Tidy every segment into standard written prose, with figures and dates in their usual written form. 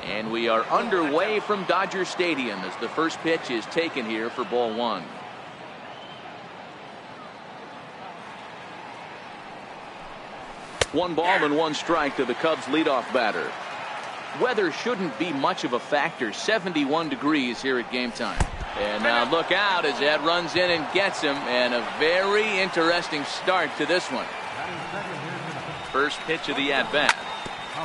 And we are underway from Dodger Stadium as the first pitch is taken here for ball one. One ball and one strike to the Cubs leadoff batter. Weather shouldn't be much of a factor. 71 degrees here at game time. And now look out as that runs in and gets him, and a very interesting start to this one. First pitch of the at-bat.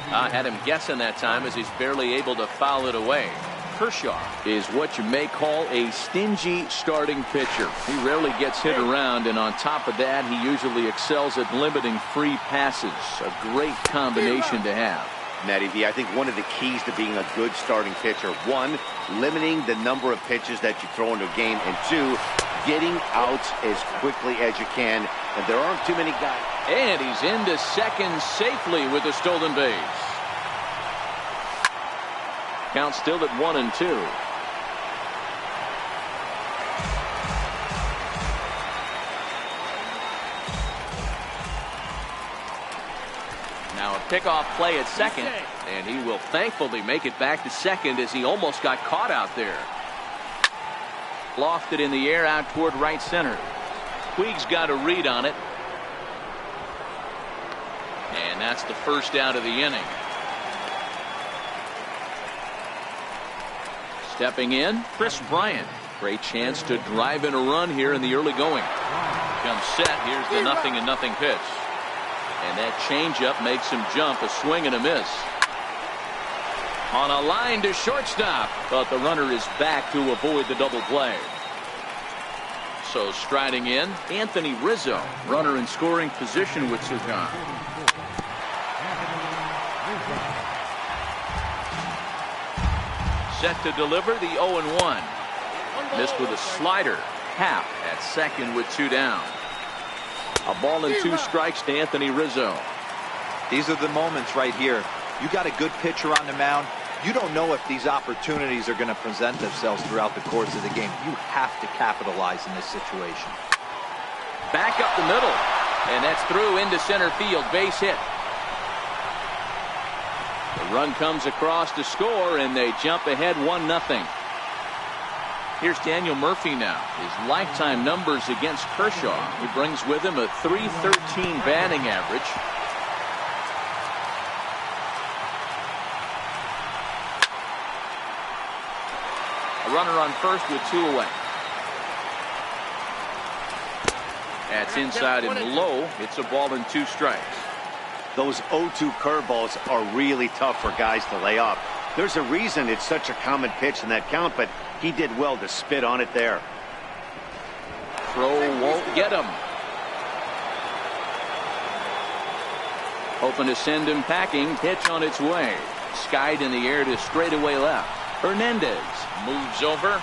Had him guessing that time as he's barely able to foul it away. Kershaw is what you may call a stingy starting pitcher. He rarely gets hit around, and on top of that, he usually excels at limiting free passes. A great combination to have. Matty V, I think one of the keys to being a good starting pitcher, one, limiting the number of pitches that you throw into a game, and two, getting out as quickly as you can. And there aren't too many guys. And he's into second safely with a stolen base. Count still at 1-2. Now a pickoff play at second, and he will thankfully make it back to second as he almost got caught out there. Lofted in the air out toward right center. Puig's got a read on it. And that's the first out of the inning. Stepping in, Chris Bryant. Great chance to drive in a run here in the early going. Comes set. Here's the 0-0 pitch. And that changeup makes him jump. A swing and a miss. On a line to shortstop. But the runner is back to avoid the double play. So striding in, Anthony Rizzo. Runner in scoring position with two gone. Set to deliver the 0-1. Missed with a slider. Half at second with two down. A ball and two strikes to Anthony Rizzo. These are the moments right here. You got a good pitcher on the mound. You don't know if these opportunities are going to present themselves throughout the course of the game. You have to capitalize in this situation. Back up the middle. And that's through into center field. Base hit. The run comes across to score, and they jump ahead 1-0. Here's Daniel Murphy now. His lifetime numbers against Kershaw. He brings with him a .313 batting average. A runner on first with two away. That's inside and low. It's a ball and two strikes. Those 0-2 curveballs are really tough for guys to lay off. There's a reason it's such a common pitch in that count, but he did well to spit on it there. Throw won't get him. Hoping to send him packing. Pitch on its way. Skied in the air to straightaway left. Hernandez moves over,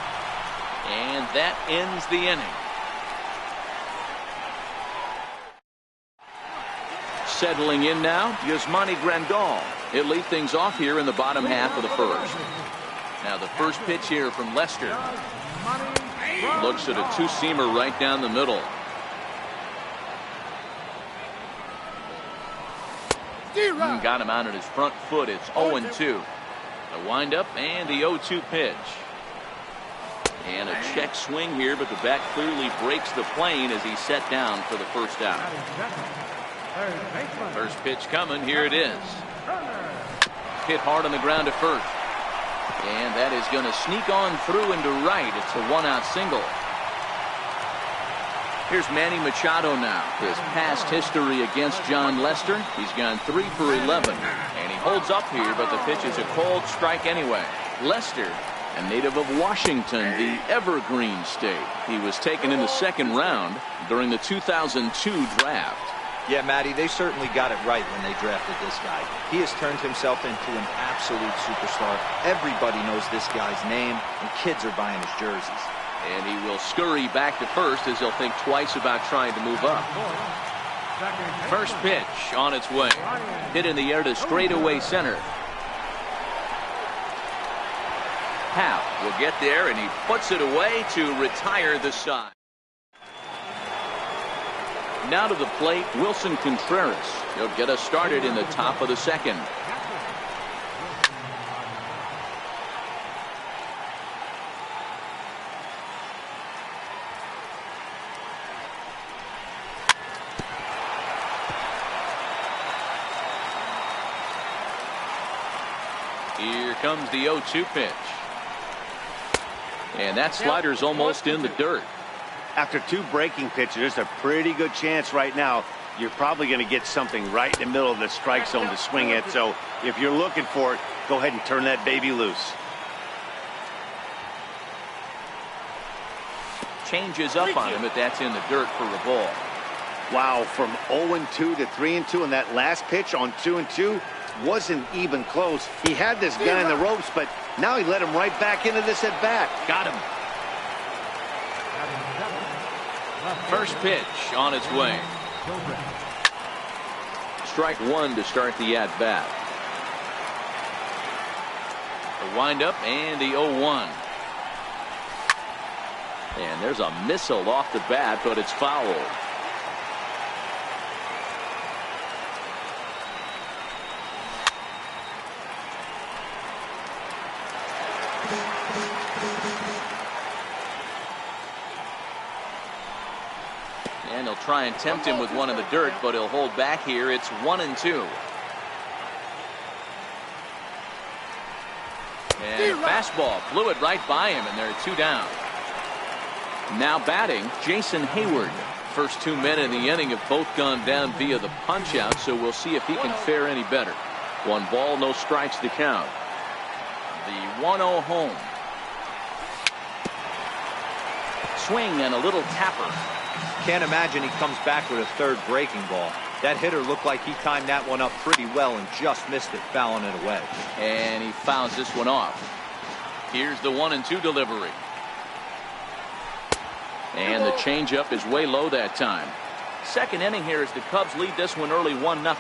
and that ends the inning. Settling in now, Yasmani Grandal. He'll lead things off here in the bottom half of the first. Now the first pitch here from Lester. Looks at a two-seamer right down the middle. Got him out at his front foot. It's 0-2. The windup and the 0-2 pitch. And a check swing here, but the bat clearly breaks the plane as he's set down for the first out. First pitch coming. Here it is. Hit hard on the ground to first. And that is going to sneak on through into right. It's a one-out single. Here's Manny Machado now. His past history against John Lester. He's gone 3 for 11. And he holds up here, but the pitch is a cold strike anyway. Lester, a native of Washington, the Evergreen State. He was taken in the second round during the 2002 draft. Yeah, Matty, they certainly got it right when they drafted this guy. He has turned himself into an absolute superstar. Everybody knows this guy's name, and kids are buying his jerseys. And he will scurry back to first as he'll think twice about trying to move up. First pitch on its way. Hit in the air to straightaway center. Happ will get there, and he puts it away to retire the side. Now to the plate, Wilson Contreras. He'll get us started in the top of the second. Here comes the 0-2 pitch. And that slider's almost in the dirt. After 2 breaking pitches, there's a pretty good chance right now you're probably going to get something right in the middle of the strike zone to swing at. So if you're looking for it, go ahead and turn that baby loose. Changes up on him, but that's in the dirt for a ball. Wow, from 0-2 to 3-2, and that last pitch on 2-2 wasn't even close. He had this guy in the ropes, but now he let him right back into this at bat. Got him. First pitch on its way. Strike 1 to start the at bat. The windup and the 0-1. And there's a missile off the bat, but it's foul. And he'll try and tempt him with one in the dirt, but he'll hold back here. It's 1-2. And a fastball flew it right by him, and there are 2 down. Now batting, Jason Hayward. First 2 men in the inning have both gone down via the punch out, so we'll see if he can fare any better. 1 ball, no strikes to count. The 1-0 home. Swing and a little tapper. Can't imagine he comes back with a 3rd breaking ball. That hitter looked like he timed that one up pretty well and just missed it, fouling it away. And he fouls this one off. Here's the 1-2 delivery. And the changeup is way low that time. Second inning here as the Cubs lead this one early 1-0.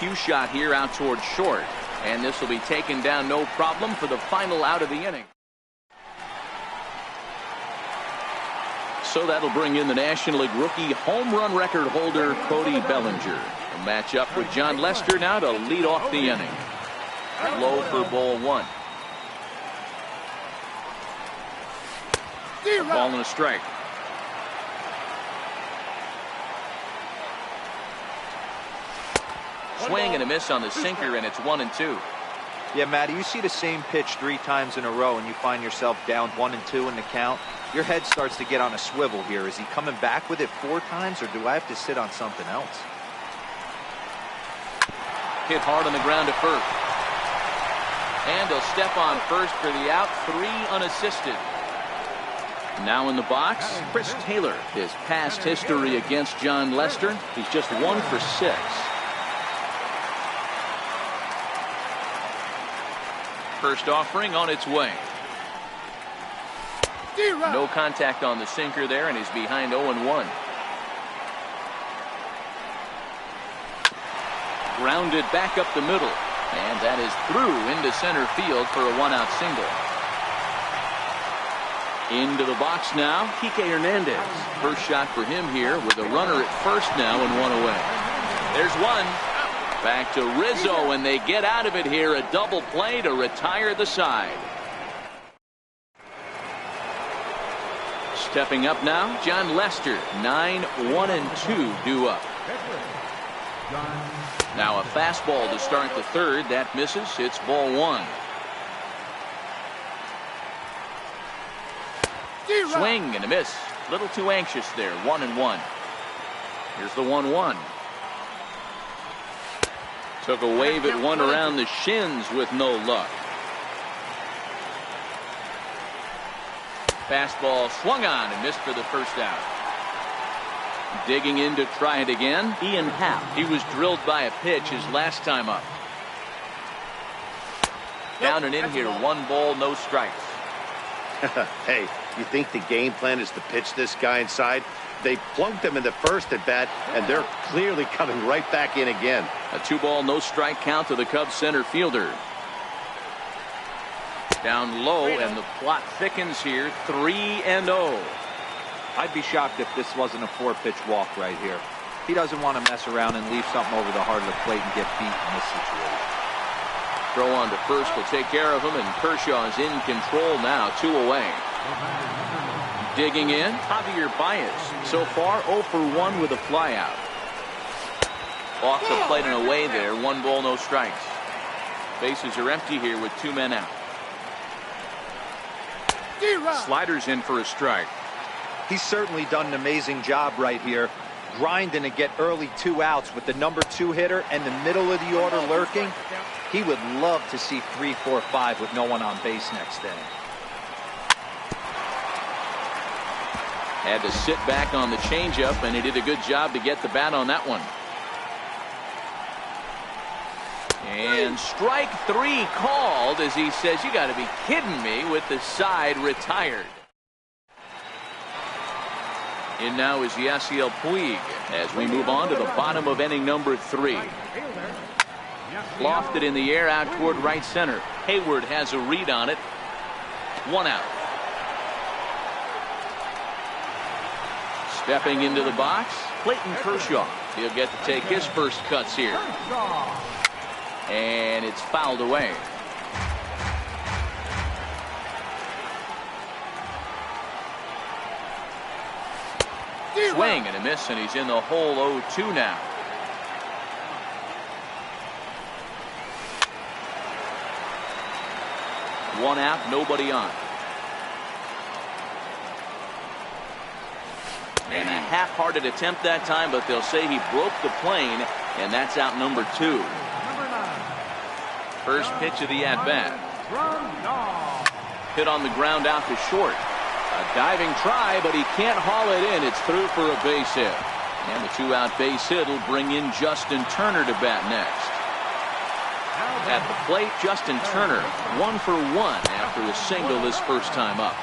Cue shot here out towards short. And this will be taken down no problem for the final out of the inning. So that'll bring in the National League rookie home run record holder Cody Bellinger. A matchup with John Lester now to lead off the inning. Low for ball 1. A ball and a strike. Swing and a miss on the sinker, and it's 1-2. Yeah, Matty, you see the same pitch 3 times in a row and you find yourself down 1-2 in the count. Your head starts to get on a swivel here. Is he coming back with it 4 times, or do I have to sit on something else? Hit hard on the ground to first. And he'll step on first for the out. 3 unassisted. Now in the box, Chris Taylor. His past history against John Lester, he's just 1 for 6. First offering on its way. No contact on the sinker there, and he's behind 0-1. Grounded back up the middle, and that is through into center field for a 1-out single. Into the box now, Kike Hernandez. First shot for him here with a runner at first now and 1 away. There's 1. Back to Rizzo, and they get out of it here. A double play to retire the side. Stepping up now, John Lester. 9-1-2 due up. Now a fastball to start the 3rd. That misses. It's ball 1. Swing and a miss. Little too anxious there. 1-1. Here's the 1-1. Took a wave at one around the shins with no luck. Fastball swung on and missed for the first out. Digging in to try it again, Ian Happ. He was drilled by a pitch his last time up. Down and in here, 1 ball, no strikes. Hey, you think the game plan is to pitch this guy inside? They plunked him in the first at bat, and they're clearly coming right back in again. A 2-ball, no strike count to the Cubs center fielder. Down low, and the plot thickens here. 3-0. I'd be shocked if this wasn't a 4-pitch walk right here. He doesn't want to mess around and leave something over the heart of the plate and get beat in this situation. Throw on to first will take care of him, and Kershaw is in control now. 2 away. Digging in, Javier Baez. So far 0 for 1 with a flyout. Off the plate and away there. 1 ball, no strikes. Bases are empty here with 2 men out. Sliders in for a strike. He's certainly done an amazing job right here, grinding to get early 2 outs with the number 2 hitter and the middle of the order lurking. He would love to see 3, 4, 5 with no one on base next inning. Had to sit back on the changeup, and he did a good job to get the bat on that one. And strike 3 called as he says, "You got to be kidding me," with the side retired. In now is Yasiel Puig as we move on to the bottom of inning number 3. Lofted in the air out toward right center. Hayward has a read on it. 1 out. Stepping into the box, Clayton Kershaw. He'll get to take his first cuts here. And it's fouled away. Swing and a miss, and he's in the hole. 0-2 now. One out, nobody on. And a half-hearted attempt that time, but they'll say he broke the plane, and that's out number 2. First pitch of the at-bat. Hit on the ground out to short. A diving try, but he can't haul it in. It's through for a base hit. And the 2-out base hit will bring in Justin Turner to bat next. At the plate, Justin Turner 1 for 1 after a single his first time up.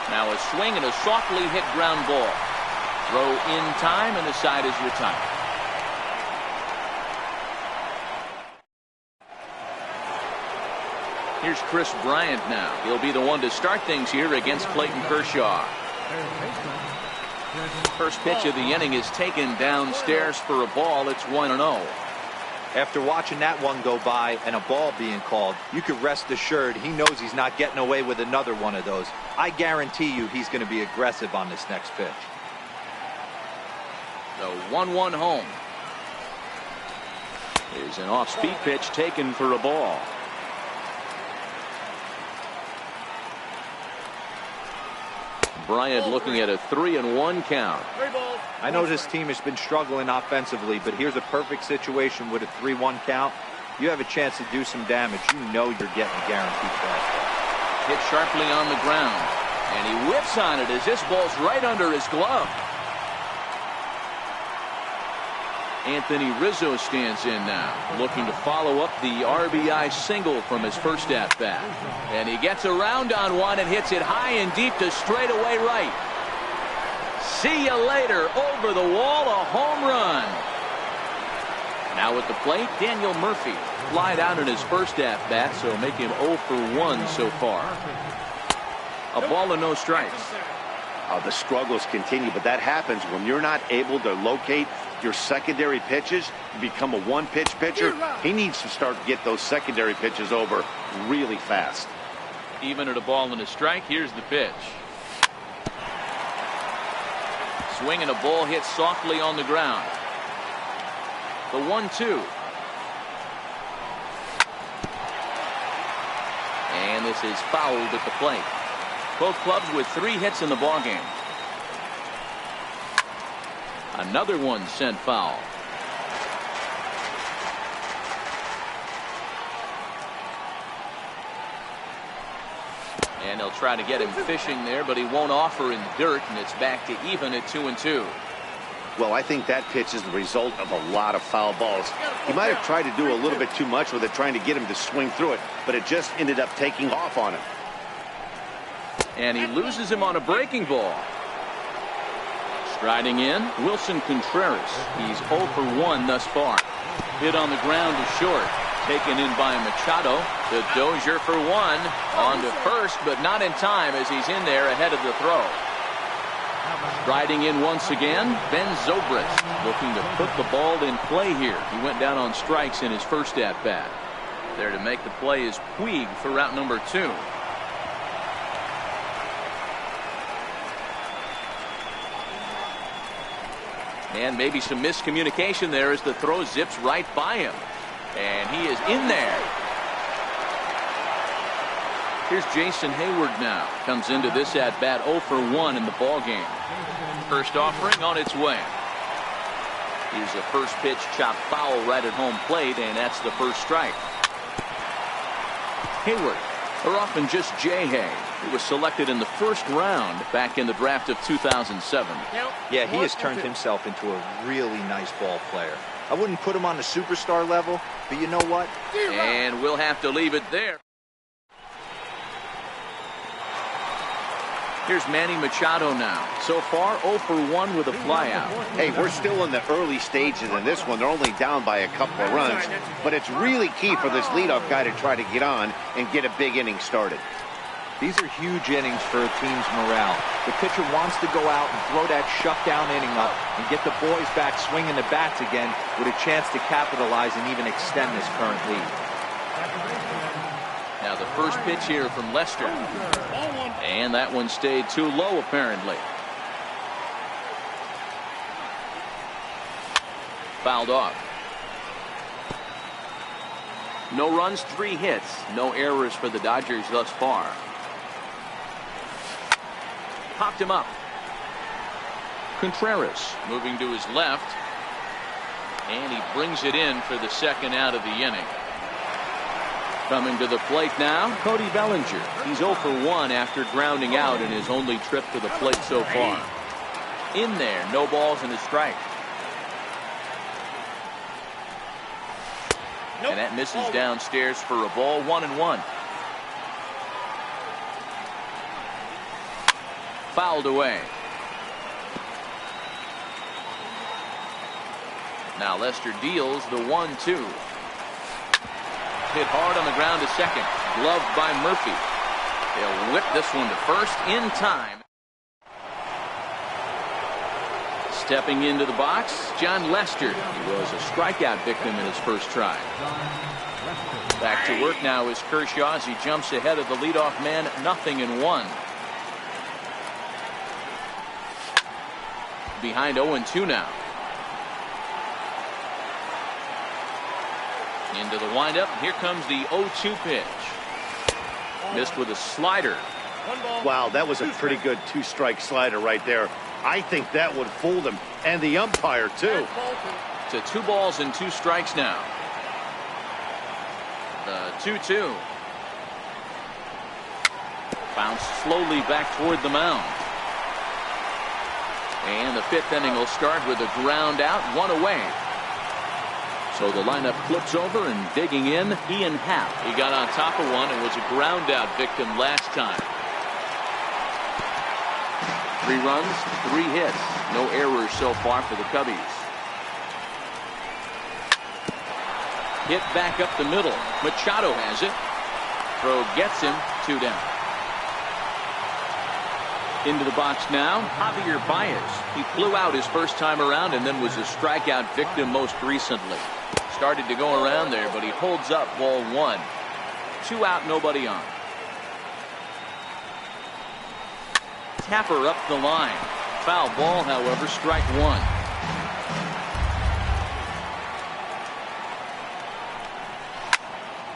Now a swing and a softly hit ground ball. Throw in time, and the side is retired. Here's Chris Bryant now. He'll be the one to start things here against Clayton Kershaw. First pitch of the inning is taken downstairs for a ball. It's 1-0. After watching that one go by and a ball being called, you can rest assured he knows he's not getting away with another one of those. I guarantee you he's going to be aggressive on this next pitch. The 1-1 home. Here's an off-speed pitch taken for a ball. Bryant looking at a 3-1 count. I know this team has been struggling offensively, but here's a perfect situation with a 3-1 count. You have a chance to do some damage. You know you're getting a guaranteed fastball. Hit sharply on the ground, and he whips on it as this ball's right under his glove. Anthony Rizzo stands in now, looking to follow up the RBI single from his first at-bat. And he gets around on one and hits it high and deep to straightaway right. See you later. Over the wall, a home run. Now at the plate, Daniel Murphy. Flied out in his first at-bat, so make him 0 for 1 so far. A ball and no strikes. The struggles continue, but that happens when you're not able to locate your secondary pitches. You become a one-pitch pitcher. He needs to start to get those secondary pitches over really fast. Even at a ball and a strike, here's the pitch. Swing and a ball hit softly on the ground. The 1-2. And this is fouled at the plate. Both clubs with 3 hits in the ballgame. Another one sent foul. And they'll try to get him fishing there, but he won't offer in the dirt, and it's back to even at 2-2. Well, I think that pitch is the result of a lot of foul balls. He might have tried to do a little bit too much with it, trying to get him to swing through it, but it just ended up taking off on him. And he loses him on a breaking ball. Striding in, Wilson Contreras. He's 0 for 1 thus far. Hit on the ground to short. Taken in by Machado. The Dozier for 1. On to first, but not in time as he's in there ahead of the throw. Striding in once again, Ben Zobrist. Looking to put the ball in play here. He went down on strikes in his first at-bat. There to make the play is Puig for route number 2. And maybe some miscommunication there as the throw zips right by him. And he is in there. Here's Jason Hayward now. Comes into this at bat 0 for 1 in the ball game. First offering on its way. Here's a first pitch chopped foul right at home plate, and that's the first strike. Hayward, or often just J-Hay, who was selected in the first round back in the draft of 2007. Yeah, he has turned himself into a really nice ball player. I wouldn't put him on the superstar level, but you know what? And we'll have to leave it there. Here's Manny Machado now. So far, 0 for 1 with a flyout. Hey, we're still in the early stages in this one. They're only down by a couple of runs, but it's really key for this leadoff guy to try to get on and get a big inning started. These are huge innings for a team's morale. The pitcher wants to go out and throw that shutdown inning up and get the boys back swinging the bats again with a chance to capitalize and even extend this current lead. Now the first pitch here from Lester. And that one stayed too low apparently. Fouled off. No runs, 3 hits. No errors for the Dodgers thus far. Popped him up. Contreras moving to his left. And he brings it in for the second out of the inning. Coming to the plate now, Cody Bellinger. He's 0 for 1 after grounding out in his only trip to the plate so far. In there, no balls and a strike. And that misses downstairs for a ball, 1-1. Fouled away. Now Lester deals the 1-2. Hit hard on the ground to second. Gloved by Murphy. They'll whip this one to first in time. Stepping into the box, John Lester. He was a strikeout victim in his first try. Back to work now is Kershaw as he jumps ahead of the leadoff man, 0-1. Behind 0-2 now. Into the windup. Here comes the 0-2 pitch. Missed with a slider. Wow, that was a pretty good 2-strike slider right there. I think that would fool him, and the umpire too. To 2 balls and 2 strikes now. The 2-2. Bounced slowly back toward the mound. And the 5th inning will start with a ground out, 1 away. So the lineup flips over and digging in, Ian Happ. He got on top of one and was a ground out victim last time. 3 runs, 3 hits. No errors so far for the Cubbies. Hit back up the middle. Machado has it. Throw gets him, 2 down. Into the box now, Javier Baez. He flew out his first time around and then was a strikeout victim most recently. Started to go around there, but he holds up ball 1. 2 out, nobody on. Tapper up the line. Foul ball, however, strike 1.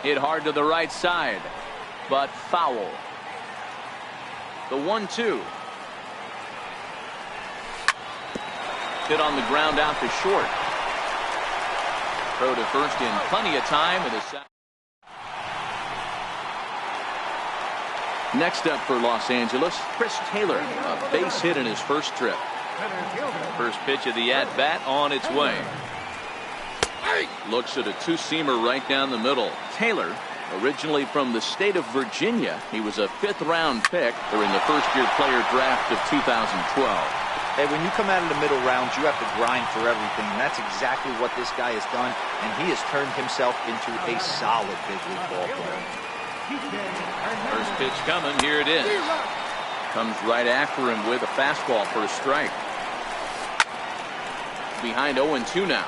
Hit hard to the right side, but foul. The 1-2. Hit on the ground out to short. Throw to first in plenty of time. Next up for Los Angeles, Chris Taylor, a base hit in his first trip. First pitch of the at-bat on its way. Looks at a 2-seamer right down the middle. Taylor, originally from the state of Virginia, he was a 5th-round pick during the first-year player draft of 2012. Hey, when you come out of the middle rounds, you have to grind for everything, and that's exactly what this guy has done, and he has turned himself into a solid big league ball player. First pitch coming, here it is. Comes right after him with a fastball for a strike. Behind 0-2 now.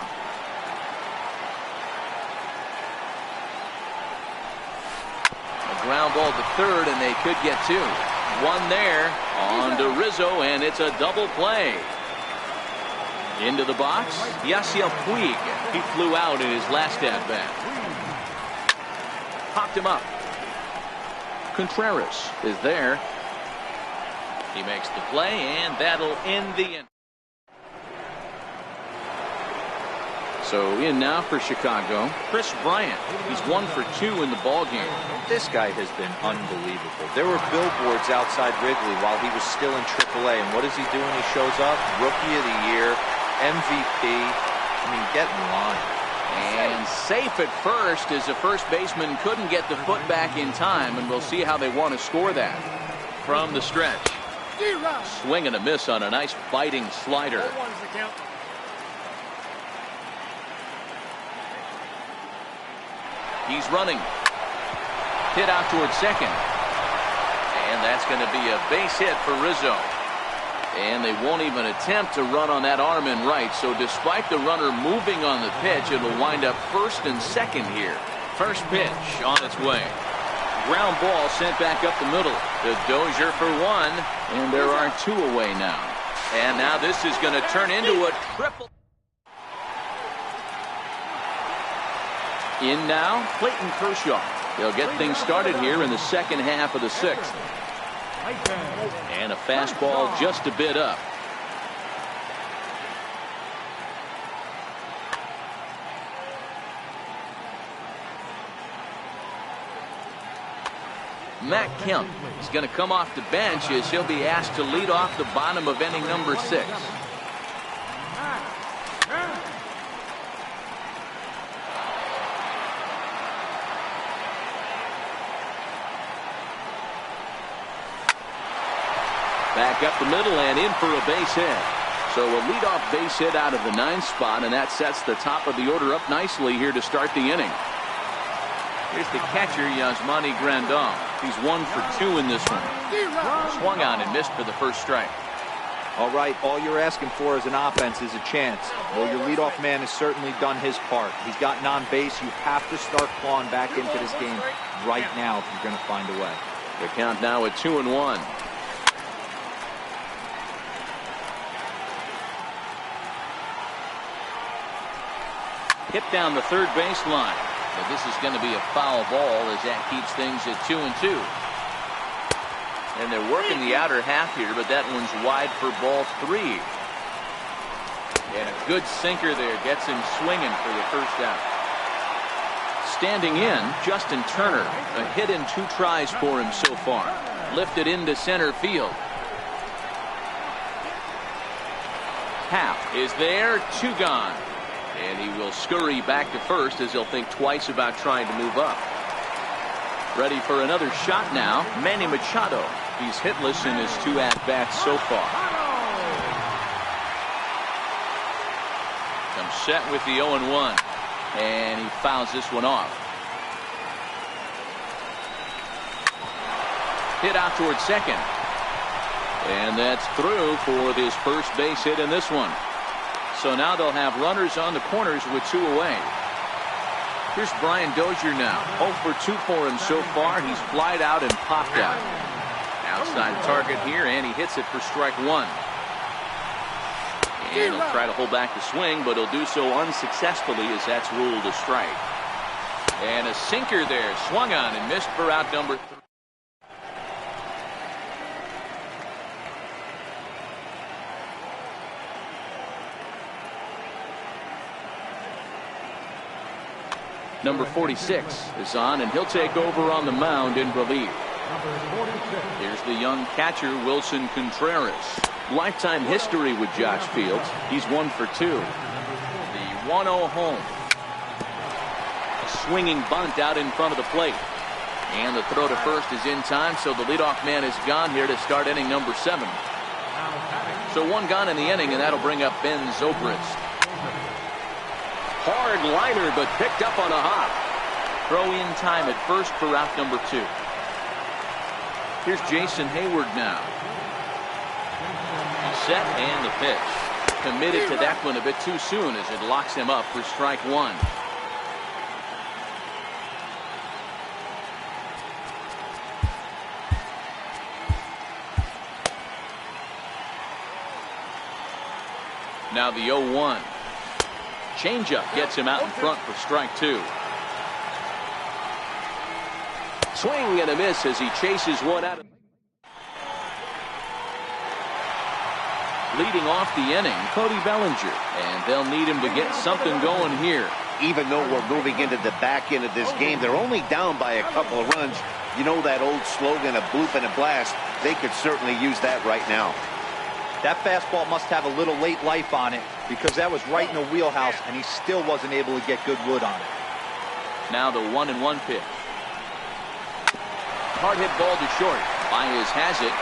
ground ball to third, and they could get two. One there on to Rizzo, and it's a double play. Into the box, Yasiel Puig. He flew out in his last at-bat. Popped him up. Contreras is there. He makes the play, and that'll end the inning. So in now for Chicago, Chris Bryant. He's 1 for 2 in the ball game. This guy has been unbelievable. There were billboards outside Wrigley while he was still in AAA, and what does he do when he shows up? Rookie of the Year, MVP. I mean, get in line. And safe at first as the first baseman couldn't get the foot back in time, and we'll see how they want to score that. From the stretch. Swing and a miss on a nice biting slider. He's running. Hit out towards second. And that's going to be a base hit for Rizzo. And they won't even attempt to run on that arm in right. So despite the runner moving on the pitch, it'll wind up first and second here. First pitch on its way. Ground ball sent back up the middle. The Dozier for one. And there are two away now. And now this is going to turn into a triple. In now, Clayton Kershaw. They'll get things started here in the second half of the sixth. And a fastball just a bit up. Matt Kemp is going to come off the bench as he'll be asked to lead off the bottom of inning number 6. Back up the middle and in for a base hit. So a leadoff base hit out of the 9th spot, and that sets the top of the order up nicely here to start the inning. Here's the catcher, Yasmani Grandal. He's 1 for 2 in this one. Swung on and missed for the first strike. All right, all you're asking for as an offense is a chance. Well, your leadoff man has certainly done his part. He's gotten on base. You have to start clawing back into this game right now if you're going to find a way. The count now at 2-1. Hit down the third baseline. But this is going to be a foul ball as that keeps things at 2-2. And they're working the outer half here, but that one's wide for ball 3. And a good sinker there gets him swinging for the first out. Standing in, Justin Turner. A hit in 2 tries for him so far. Lifted into center field. Happ is there, 2 gone. And he will scurry back to first as he'll think twice about trying to move up. Ready for another shot now, Manny Machado. He's hitless in his 2 at-bats so far. Comes set with the 0-1. And he fouls this one off. Hit out towards second. And that's through for this first base hit in this one. So now they'll have runners on the corners with 2 away. Here's Brian Dozier now. 0 for 2 for him so far. He's flied out and popped out. Outside target here, and he hits it for strike 1. And he'll try to hold back the swing, but he'll do so unsuccessfully as that's ruled a strike. And a sinker there, swung on and missed for out number 3. Number 46 is on, and he'll take over on the mound in relief. Here's the young catcher, Wilson Contreras. Lifetime history with Josh Fields. He's 1 for 2. The 1-0 home. A swinging bunt out in front of the plate. And the throw to first is in time, so the leadoff man is gone here to start inning number 7. So 1 gone in the inning, and that'll bring up Ben Zobrist. Hard liner, but picked up on a hop. Throw in time at first for out number 2. Here's Jason Hayward now. Set and the pitch. Committed to that one a bit too soon as it locks him up for strike 1. Now the 0-1. Changeup gets him out in front for strike 2. Swing and a miss as he chases one out. Leading off the inning, Cody Bellinger, and they'll need him to get something going here. Even though we're moving into the back end of this game, they're only down by a couple of runs. You know that old slogan, a bloop and a blast? They could certainly use that right now. That fastball must have a little late life on it, because that was right in the wheelhouse, and he still wasn't able to get good wood on it. Now the 1-1 pitch. Hard hit ball to short. Baez has it,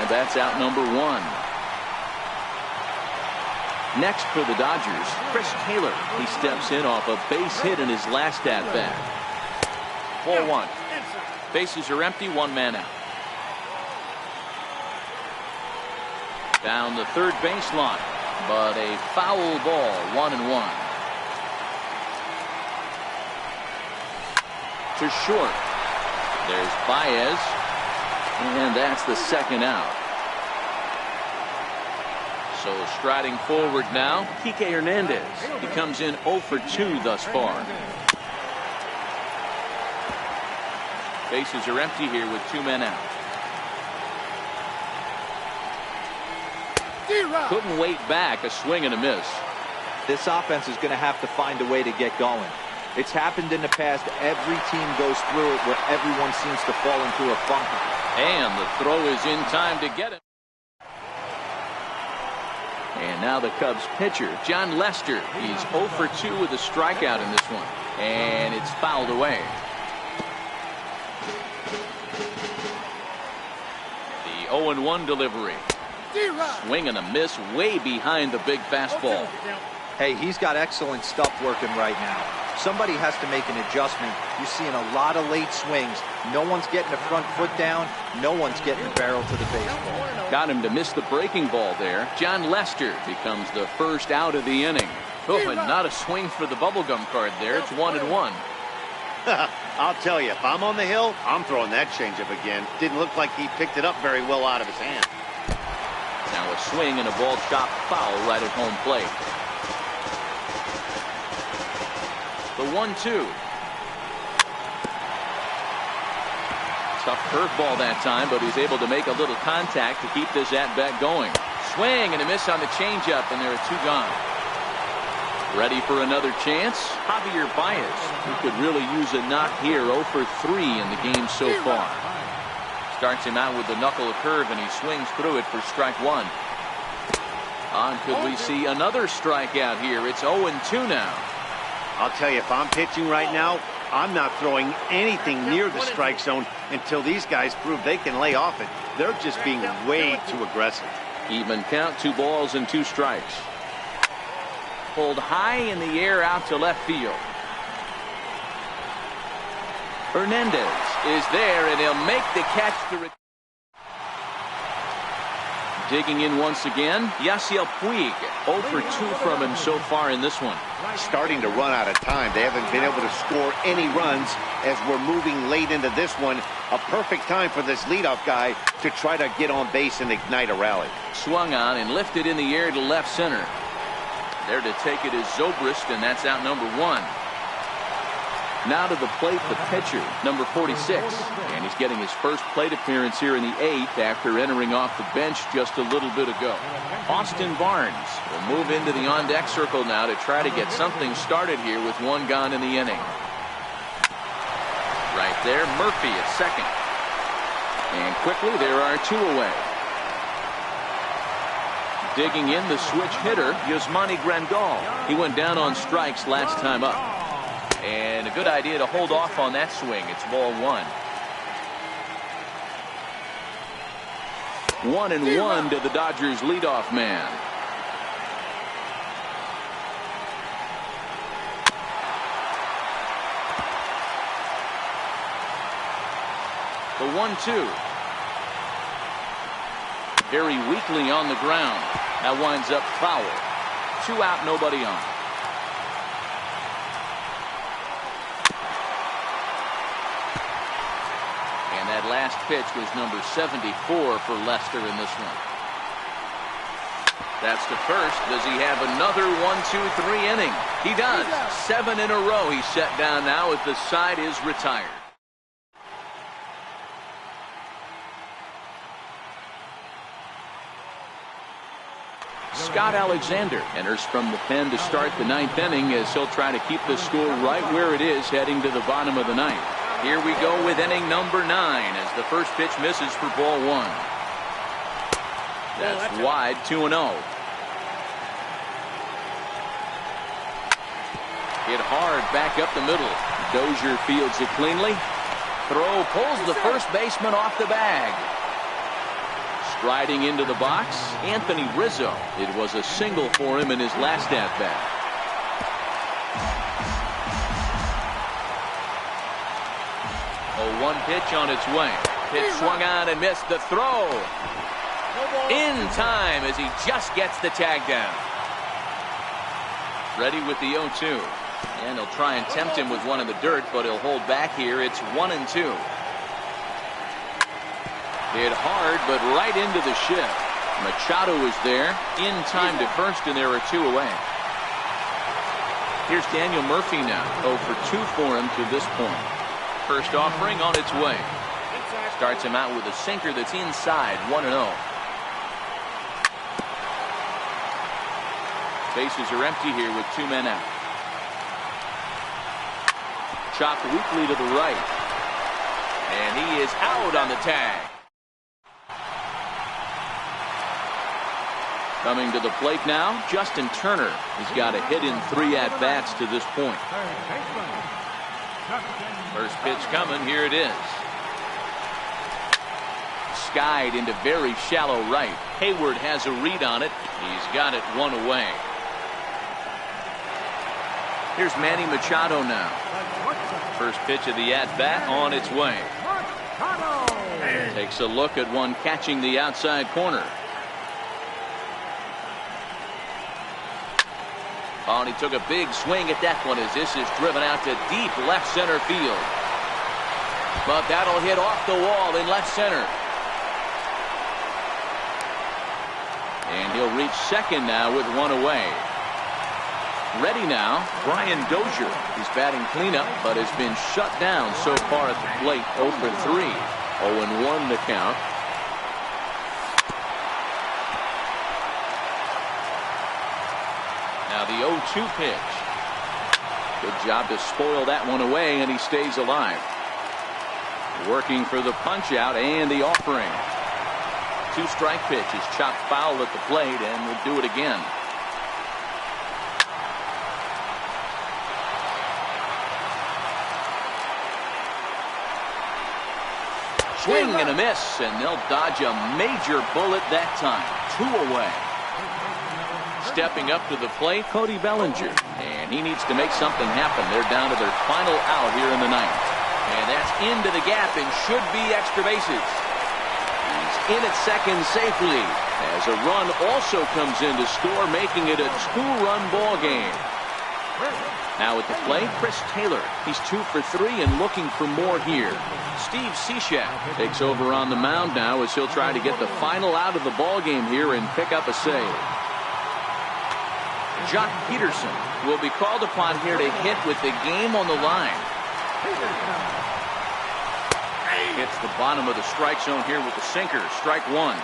and that's out number 1. Next for the Dodgers, Chris Taylor. He steps in off a base hit in his last at-bat. 4-1. Bases are empty, 1 man out. Down the third baseline, but a foul ball, 1-1. To short. There's Baez, and that's the second out. So striding forward now, Kike Hernandez. He comes in 0 for 2 thus far. Bases are empty here with 2 men out. Couldn't wait back, a swing and a miss. This offense is going to have to find a way to get going. It's happened in the past. Every team goes through it where everyone seems to fall into a funk. And the throw is in time to get it. And now the Cubs pitcher, John Lester. He's 0 for 2 with a strikeout in this one. And it's fouled away. The 0-1 delivery. Swing and a miss way behind the big fastball. Hey, he's got excellent stuff working right now. Somebody has to make an adjustment. You're seeing a lot of late swings. No one's getting the front foot down. No one's getting the barrel to the baseball. Got him to miss the breaking ball there. John Lester becomes the first out of the inning. Oh, and not a swing for the bubblegum card there. It's 1-1. I'll tell you, if I'm on the hill, I'm throwing that changeup again. Didn't look like he picked it up very well out of his hand. Now a swing and a ball chopped foul right at home plate. The 1-2. Tough curveball that time, but he's able to make a little contact to keep this at-bat going. Swing and a miss on the changeup, and there are 2 gone. Ready for another chance? Javier Baez, who could really use a knock here. 0 for 3 in the game so far. Starts him out with the knuckle curve, and he swings through it for strike 1. Could we see another strikeout here? It's 0-2 now. I'll tell you, if I'm pitching right now, I'm not throwing anything near the strike zone until these guys prove they can lay off it. They're just being way too aggressive. Even count, 2 balls and 2 strikes. Pulled high in the air out to left field. Hernandez is there, and he'll make the catch. Digging in once again, Yasiel Puig. 0 for 2 from him so far in this one. Starting to run out of time. They haven't been able to score any runs as we're moving late into this one. A perfect time for this leadoff guy to try to get on base and ignite a rally. Swung on and lifted in the air to left center. There to take it is Zobrist, and that's out number 1. Now to the plate, the pitcher, number 46. And he's getting his first plate appearance here in the 8th after entering off the bench just a little bit ago. Austin Barnes will move into the on-deck circle now to try to get something started here with 1 gone in the inning. Right there, Murphy at second. And quickly, there are 2 away. Digging in, the switch hitter, Yasmani Grandal. He went down on strikes last time up. And a good idea to hold off on that swing. It's ball 1. 1-1 to the Dodgers leadoff man. The 1-2. Very weakly on the ground. That winds up foul. 2 out, nobody on. That last pitch was number 74 for Lester in this one. That's to first. Does he have another 1-2-3 inning? He does. 7 in a row he's set down now as the side is retired. Scott Alexander enters from the pen to start the 9th inning as he'll try to keep the score right where it is heading to the bottom of the 9th. Here we go with inning number 9 as the first pitch misses for ball 1. That's wide, 2-0. Hit hard back up the middle. Dozier fields it cleanly. Throw pulls the first baseman off the bag. Striding into the box, Anthony Rizzo. It was a single for him in his last at-bat. Oh, 1 pitch on its way. Pitch swung on and missed the throw. In time as he just gets the tag down. Ready with the 0-2. And he'll try and tempt him with one in the dirt, but he'll hold back here. It's 1-2. Hit hard, but right into the shift. Machado is there, in time to first, and there are 2 away. Here's Daniel Murphy now, 0 for 2 for him to this point. First offering on its way. Starts him out with a sinker that's inside, 1-0. Bases are empty here with 2 men out. Chopped weakly to the right. And he is out on the tag. Coming to the plate now, Justin Turner. He's got a hit in 3 at-bats to this point. First pitch coming, here it is. Skied into very shallow right. Hayward has a read on it. He's got it 1 away. Here's Manny Machado now. First pitch of the at-bat on its way. Takes a look at one catching the outside corner. Oh, and he took a big swing at that one as this is driven out to deep left center field. But that'll hit off the wall in left center. And he'll reach second now with 1 away. Ready now, Brian Dozier. He's batting cleanup, but has been shut down so far at the plate. 0 for 3. 0-1 the count. Now the 0-2 pitch. Good job to spoil that one away, and he stays alive. Working for the punch out and the offering. 2-strike pitch is chopped foul at the plate, and will do it again. Swing and a miss, and they'll dodge a major bullet that time. 2 away. Stepping up to the plate, Cody Bellinger. And he needs to make something happen. They're down to their final out here in the 9th. And that's into the gap and should be extra bases. He's in at second safely as a run also comes in to score, making it a 2-run ball game. Now at the plate, Chris Taylor. He's 2 for 3 and looking for more here. Steve Cishek takes over on the mound now as he'll try to get the final out of the ball game here and pick up a save. Jock Peterson will be called upon here to hit with the game on the line. Hits the bottom of the strike zone here with the sinker. Strike 1.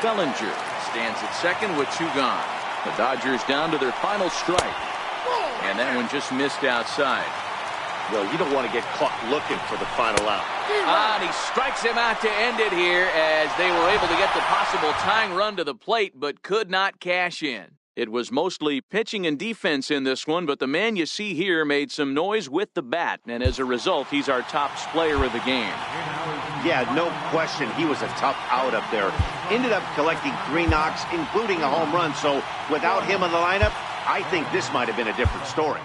Bellinger stands at second with 2 gone. The Dodgers down to their final strike. And that one just missed outside. Well, you don't want to get caught looking for the final out. And he strikes him out to end it here as they were able to get the possible tying run to the plate but could not cash in. It was mostly pitching and defense in this one, but the man you see here made some noise with the bat, and as a result, he's our top player of the game. Yeah, no question. He was a tough out up there. Ended up collecting 3 knocks, including a home run, so without him in the lineup, I think this might have been a different story.